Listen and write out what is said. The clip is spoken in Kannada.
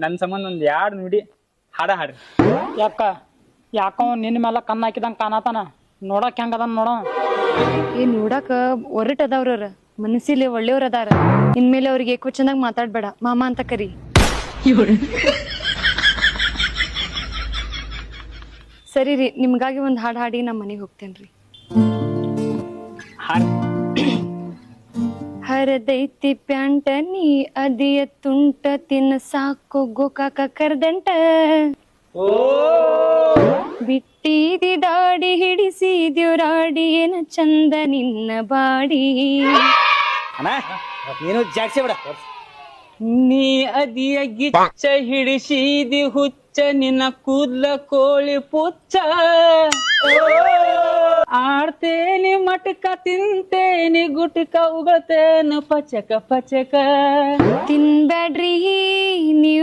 ನನ್ ಸಂಬಂಧ ಒಂದ್ 2 ನುಡಿ ಹಾಡ್ರಿ. ಯಾಕೋ ನಿನ್ನ ಮೇಲೆ ಕಣ್ಣು ಹಾಕಿದಂಗ ಕಾಣತಾನ. ನೋಡಕ್ ಹೆಂಗದ ನೋಡ. ನೋಡಾಕ ಒರಟ್ ಅದಾವ್ರ, ಮನಸ್ಸಿಲಿ ಒಳ್ಳೆಯವ್ರ ಅದಾರ. ಇನ್ಮೇಲೆ ಅವ್ರಿಗೆ ಏಕೋ ಚಂದಾಗ ಮಾತಾಡ್ಬೇಡ, ಮಾಮ ಅಂತ ಕರಿ. ಸರಿ ರೀ, ನಿಮ್ಗಾಗಿ ಒಂದ್ ಹಾಡ್ ಹಾಡಿ ನಮ್ ಮನೆಗೆ ಹೋಗ್ತೇನ್ರಿ. ಹರದೈತಿ ಪ್ಯಾಂಟ ನೀ ಅದಿಯ ತುಂಟ ತಿನ್ನ ಸಾಕು ಗೋಕಾಕ ಕರ್ದಂಟ. ಬಿಟ್ಟಿದಿ ದಾಡಿ ಹಿಡಿಸಿದ್ಯೋರಾಡಿ ಏನ ಚಂದ ನಿನ್ನ ಬಾಡಿ. ಏನು ಜಾಡ್ಸಿ ಬಿಡ. ನೀ ಅದಿಯ ಗಿಚ್ಚ ಹಿಡಿಸಿದಿ ಹುಚ್ಚ ನಿನ್ನ ಕೂದ್ಲ ಕೋಳಿ ಪುಚ್ಚ. ಆಡ್ತೇನಿ ಮಟಕ ತಿಂತೇನಿ ಗುಟಕ ಉಗಳ್ತೇನು ಪಚಕ ಪಚಕ. ತಿನ್ಬ್ಯಾಡ್ರಿ ನೀವು